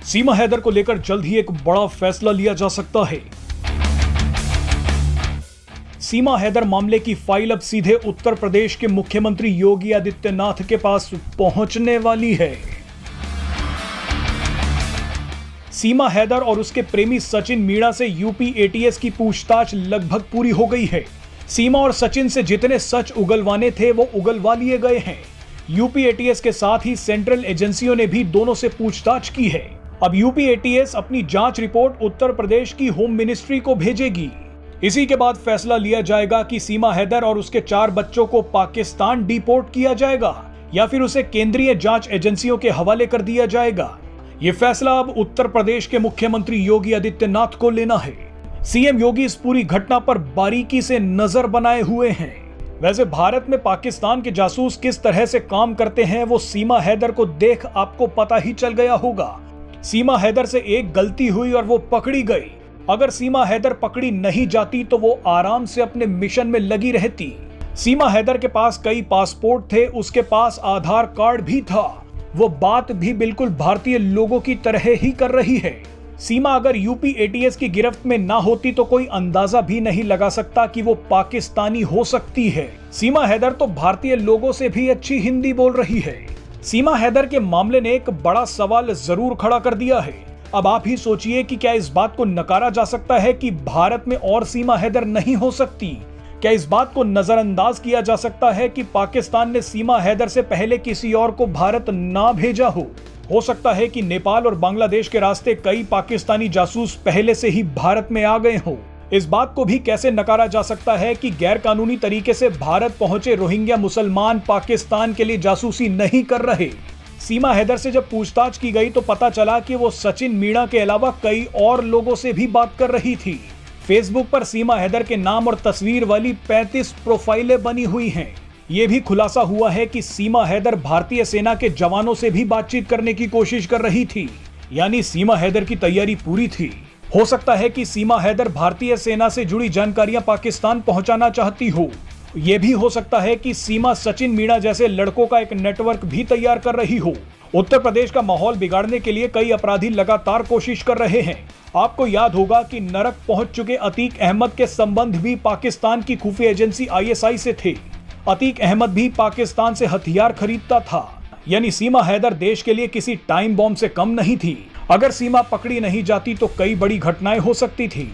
सीमा हैदर को लेकर जल्द ही एक बड़ा फैसला लिया जा सकता है। सीमा हैदर मामले की फाइल अब सीधे उत्तर प्रदेश के मुख्यमंत्री योगी आदित्यनाथ के पास पहुंचने वाली है। सीमा हैदर और उसके प्रेमी सचिन मीणा से यूपी एटीएस की पूछताछ लगभग पूरी हो गई है। सीमा और सचिन से जितने सच उगलवाने थे वो उगलवा लिए गए हैं। यूपी एटीएस के साथ ही सेंट्रल एजेंसियों ने भी दोनों से पूछताछ की है। अब यूपी एटीएस अपनी जांच रिपोर्ट उत्तर प्रदेश की होम मिनिस्ट्री को भेजेगी। इसी के बाद फैसला लिया जाएगा कि सीमा हैदर और उसके 4 बच्चों को पाकिस्तान डिपोर्ट किया जाएगा या फिर उसे केंद्रीय जांच एजेंसियों के हवाले कर दिया जाएगा। ये फैसला अब उत्तर प्रदेश के मुख्यमंत्री योगी आदित्यनाथ को लेना है। सीएम योगी इस पूरी घटना पर बारीकी से नजर बनाए हुए हैं। वैसे भारत में पाकिस्तान के जासूस किस तरह से काम करते हैं वो सीमा हैदर को देख आपको पता ही चल गया होगा। सीमा हैदर से एक गलती हुई और वो पकड़ी गई। अगर सीमा हैदर पकड़ी नहीं जाती तो वो आराम से अपने मिशन में लगी रहती। सीमा हैदर के पास कई पासपोर्ट थे, उसके पास आधार कार्ड भी था। वो बात भी बिल्कुल भारतीय लोगों की तरह ही कर रही है। सीमा अगर यूपी एटीएस की गिरफ्त में ना होती तो कोई अंदाजा भी नहीं लगा सकता कि वो पाकिस्तानी हो सकती है। सीमा हैदर तो भारतीय लोगों से भी अच्छी हिंदी बोल रही है। सीमा हैदर के मामले ने एक बड़ा सवाल जरूर खड़ा कर दिया है। अब आप ही सोचिए कि क्या इस बात को नकारा जा सकता है कि भारत में और सीमा हैदर नहीं हो सकती? क्या इस बात को नजरअंदाज किया जा सकता है कि पाकिस्तान ने सीमा हैदर से पहले किसी और को भारत ना भेजा हो सकता है कि नेपाल और बांग्लादेश के रास्ते कई पाकिस्तानी जासूस पहले से ही भारत में आ गए हों। इस बात को भी कैसे नकारा जा सकता है कि गैर कानूनी तरीके से भारत पहुंचे रोहिंग्या मुसलमान पाकिस्तान के लिए जासूसी नहीं कर रहे। सीमा हैदर से जब पूछताछ की गई तो पता चला कि वो सचिन मीणा के अलावा कई और लोगों से भी बात कर रही थी। फेसबुक पर सीमा हैदर के नाम और तस्वीर वाली 35 प्रोफाइलें बनी हुई हैं। ये भी खुलासा हुआ है कि सीमा हैदर भारतीय सेना के जवानों से भी बातचीत करने की कोशिश कर रही थी। यानी सीमा हैदर की तैयारी पूरी थी। हो सकता है कि सीमा हैदर भारतीय सेना से जुड़ी जानकारियां पाकिस्तान पहुंचाना चाहती हो। यह भी हो सकता है कि सीमा सचिन मीणा जैसे लड़कों का एक नेटवर्क भी तैयार कर रही हो। उत्तर प्रदेश का माहौल बिगाड़ने के लिए कई अपराधी लगातार कोशिश कर रहे हैं। आपको याद होगा कि नरक पहुंच चुके अतीक अहमद के संबंध भी पाकिस्तान की खुफिया एजेंसी आईएसआई से थे। अतीक अहमद भी पाकिस्तान से हथियार खरीदता था। यानी सीमा हैदर देश के लिए किसी टाइम बॉम्ब से कम नहीं थी। अगर सीमा पकड़ी नहीं जाती तो कई बड़ी घटनाएं हो सकती थी।